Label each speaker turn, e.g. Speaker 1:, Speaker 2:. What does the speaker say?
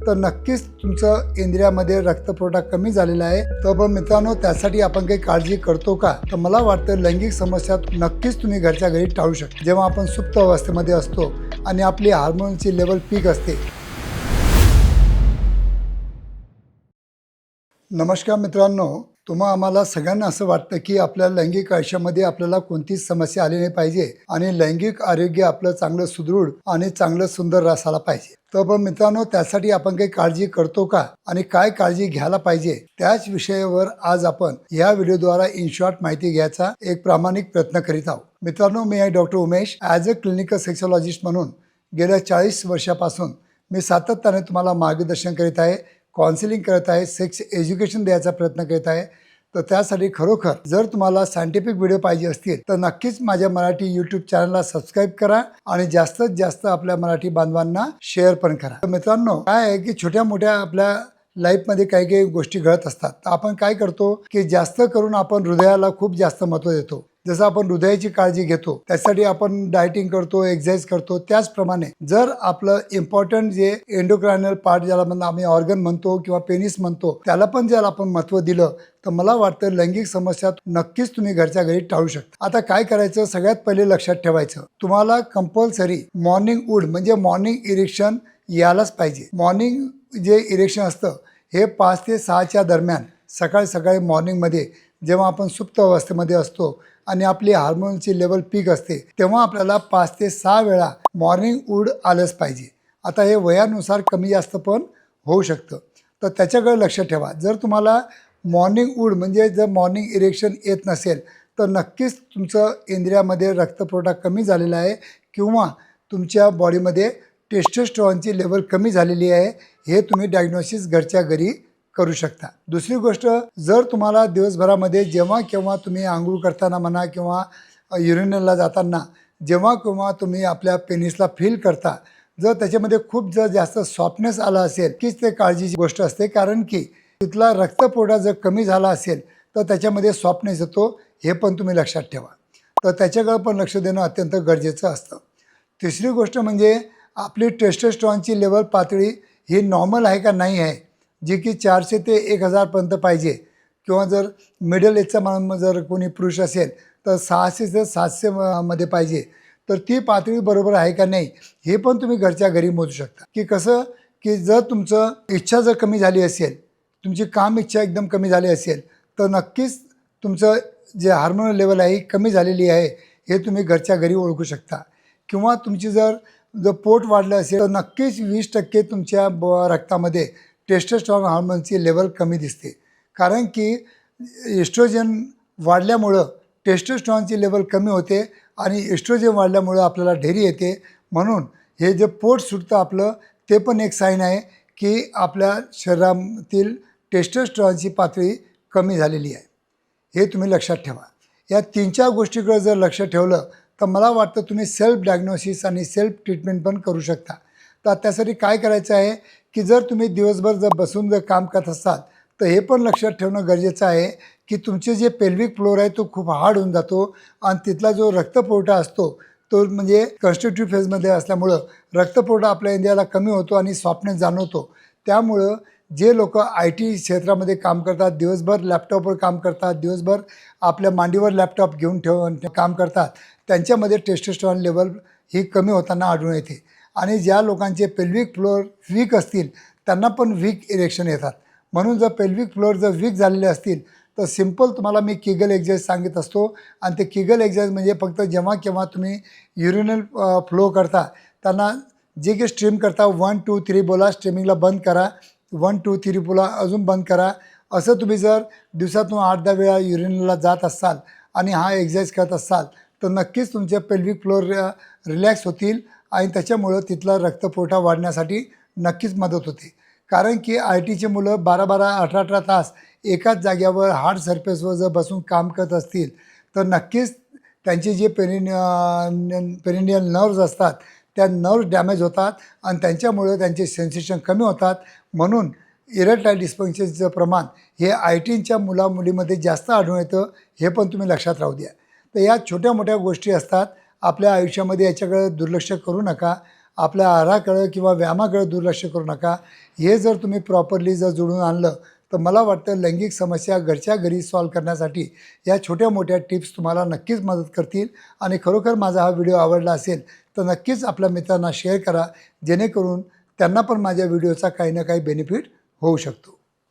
Speaker 1: तर नक्कीच तुमचं इंद्रियामध्ये रक्तपुरवठा कमी झालेला आहे. तर पण मित्रांनो, त्यासाठी आपण काही काळजी करतो का? तर मला वाटतं लैंगिक समस्या नक्कीच तुम्ही घरच्या घरी टाळू शकता. जेव्हा आपण सुप्त अवस्थेमध्ये असतो आणि आपली हार्मोनची लेवल पीक असते. नमस्कार मित्रांनो, आम्हाला सगळ्यांना असं वाटतं की आपल्या लैंगिक आयुष्यामध्ये आपल्याला कोणतीच समस्या आली नाही पाहिजे आणि लैंगिक आरोग्य आपलं चांगलं सुदृढ आणि चांगलं सुंदर असायला पाहिजे. तर पण मित्रांनो, त्यासाठी आपण काही काळजी करतो का आणि काय काळजी घ्यायला पाहिजे, त्याच विषयावर आज आपण या व्हिडिओद्वारा इन शॉर्ट माहिती घ्यायचा एक प्रामाणिक प्रयत्न करीत आहोत. मित्रांनो, मी आहे doctor Umesh. As a clinical sexologist म्हणून गेल्या 40 वर्षापासून मी सातत्याने तुम्हाला मार्गदर्शन करीत आहे, काउन्सिलिंग करत आहे, सेक्स एज्युकेशन द्यायचा प्रयत्न करत आहे. तर त्यासाठी खरोखर जर तुम्हाला सायंटिफिक व्हिडिओ पाहिजे असतील तर नक्कीच माझ्या मराठी यूट्यूब चॅनलला सबस्क्राईब करा आणि जास्तीत जास्त आपल्या मराठी बांधवांना शेअर पण करा. तर मित्रांनो, काय आहे की छोट्या मोठ्या आपल्या लाईफमध्ये काही काही गोष्टी घडत असतात. तर आपण काय करतो की जास्त करून आपण हृदयाला खूप जास्त महत्त्व देतो. जसं आपण हृदयाची काळजी घेतो त्यासाठी आपण डायटिंग करतो, एक्सरसाइज करतो, त्याचप्रमाणे जर आपलं इम्पॉर्टंट जे एंडोक्रायनल पार्ट ज्याला आम्ही ऑर्गन म्हणतो किंवा पेनिस म्हणतो त्याला पण जर आपण महत्त्व दिलं तर मला वाटतं लैंगिक समस्या नक्कीच तुम्ही घरच्या घरी टाळू शकता. आता काय करायचं, सगळ्यात पहिले लक्षात ठेवायचं, तुम्हाला कंपल्सरी मॉर्निंग वूड म्हणजे मॉर्निंग इरेक्शन यायलाच पाहिजे. मॉर्निंग जे इरेक्शन असतं हे 5 ते 6च्या दरम्यान सकाळी मॉर्निंगमध्ये जेव्हा आपण सुप्त अवस्थेमध्ये असतो आणि आपली हार्मोनची लेवल पीक असते तेव्हा आपल्याला 5 ते 6 वेळा मॉर्निंग वूड आलंच पाहिजे. आता हे वयानुसार कमी जास्त पण होऊ शकतं, तर त्याच्याकडे लक्ष ठेवा. जर तुम्हाला मॉर्निंग वूड म्हणजे जर मॉर्निंग इरेक्शन येत नसेल तर नक्कीच तुमचं इंद्रियामध्ये रक्तपुरवठा कमी झालेला आहे किंवा तुमच्या बॉडीमध्ये टेस्टोस्टेरॉनची लेवल कमी झालेली आहे, हे तुम्ही डायग्नोसिस घरच्या घरी करू शकता. दुसरी गोष्ट, जर तुम्हाला दिवसभरामध्ये जेव्हा केव्हा तुम्ही आंघोळ करताना म्हणा किंवा युरिनलला जाताना जेव्हा केव्हा तुम्ही आपल्या पेनिसला फील करता, जर त्याच्यामध्ये खूप जर जास्त सॉफ्टनेस आला असेल कीच ते काळजीची गोष्ट असते, कारण की तिथला रक्तपुरवठा जर कमी झाला असेल तर त्याच्यामध्ये सॉफ्टनेस येतो, हे पण तुम्ही लक्षात ठेवा. तर त्याच्याकडे पण लक्ष देणं अत्यंत गरजेचं असतं. तिसरी गोष्ट म्हणजे आपली टेस्टोस्टेरॉनची लेवल पातळी ही नॉर्मल आहे का नाही आहे, जी की 400 ते 1000पर्यंत पाहिजे, किंवा जर मिडल एजचा माणूस जर कोणी पुरुष असेल तर 600 ते 700 मध्ये पाहिजे. तर ती पातळी बरोबर आहे का नाही हे पण तुम्ही घरच्या घरी मोजू शकता. की कसं की जर तुमचं इच्छा जर कमी झाली असेल, तुमची काम इच्छा एकदम कमी झाली असेल तर नक्कीच तुमचं जे हार्मोन लेवल आहे कमी झालेली आहे हे तुम्ही घरच्या घरी ओळखू शकता. किंवा तुमची जर पोट वाढलं असेल तर नक्कीच 20% तुमच्या रक्तामध्ये टेस्टोस्टेरॉन हार्मोनची लेवल कमी दिसते, कारण की एस्ट्रोजन वाढल्यामुळं टेस्टोस्टेरॉनची लेवल कमी होते आणि एस्ट्रोजन वाढल्यामुळं आपल्याला ढेरी येते. म्हणून हे जे पोट सुटतं आपलं ते पण एक साईन आहे की आपल्या शरीरातील टेस्टोस्टेरॉनची पातळी कमी झालेली आहे, हे तुम्ही लक्षात ठेवा. या 3-4 गोष्टीकडे जर लक्ष ठेवलं तर मला वाटतं तुम्ही सेल्फ डायग्नोसिस आणि सेल्फ ट्रीटमेंट पण करू शकता. तर त्यासाठी काय करायचं आहे की जर तुम्ही दिवसभर जर बसून जर काम करत असाल तर हे पण लक्षात ठेवणं गरजेचं आहे की तुमचे जे पेल्विक फ्लोर आहे तो खूप हार्ड होऊन जातो आणि तिथला जो रक्तपुरवठा असतो तो म्हणजे कन्स्ट्रक्टिव्ह फेजमध्ये असल्यामुळं रक्तपुरवठा आपल्या इंडियाला कमी होतो आणि सॉफ्टनेस जाणवतो. त्यामुळं जे लोक IT क्षेत्रामध्ये काम करतात, दिवसभर लॅपटॉपवर काम करतात, दिवसभर आपल्या मांडीवर लॅपटॉप घेऊन ठेवून काम करतात, त्यांच्यामध्ये टेस्टोस्टेरॉन लेवल ही कमी होताना आढळून येते. आणि ज्या लोकांचे पेल्विक फ्लोअर वीक असतील त्यांना पण वीक इरेक्शन येतात. म्हणून जर पेल्विक फ्लोअर जर वीक झालेले असतील तर सिम्पल तुम्हाला मी किगल एक्झरसाइज सांगत असतो. आणि ते किगल एक्झरसाइज म्हणजे फक्त जेव्हा केव्हा तुम्ही युरिनल फ्लो करता त्यांना जे काही स्ट्रीम करता 1 2 3 बोला, स्ट्रीमिंगला बंद करा, 1 2 3 बोला, अजून बंद करा. असं तुम्ही जर दिवसातून 8-10 वेळा युरिनलला जात असाल आणि हा एक्झरसाइज करत असाल तर नक्कीच तुमचे पेल्विक फ्लोअर रिलॅक्स होतील आणि त्याच्यामुळं तिथला रक्तपुरवठा वाढण्यासाठी नक्कीच मदत होते. कारण की ITचे मुलं 12-12, 18-18 तास एकाच जाग्यावर हार्ड सरफेसवर जर बसून काम करत असतील तर नक्कीच त्यांचे जे पेरिनियल नर्व्ज असतात त्या नर्व्ज डॅमेज होतात आणि त्यांच्यामुळे त्यांचे सेन्सेशन कमी होतात. म्हणून इरेक्टाईल डिस्फंक्शनचं प्रमाण हे ITच्या मुलीमध्ये जास्त आढळून येतं, हे पण तुम्ही लक्षात राहू द्या. तर या छोट्या मोठ्या गोष्टी असतात आपल्या आयुष्यामध्ये, याच्याकडे दुर्लक्ष करू नका आपल्या आहाराकडे किंवा व्यायामाकडे दुर्लक्ष करू नका. हे जर तुम्ही प्रॉपरली जर जुळून आणलं तर मला वाटतं लैंगिक समस्या घरच्या घरी सॉल्व करण्यासाठी या छोट्या मोठ्या टिप्स तुम्हाला नक्कीच मदत करतील. आणि खरोखर माझा हा व्हिडिओ आवडला असेल तर नक्कीच आपल्या मित्रांना शेअर करा, जेणेकरून त्यांना पण माझ्या व्हिडिओचा काही ना काही बेनिफिट होऊ शकतो.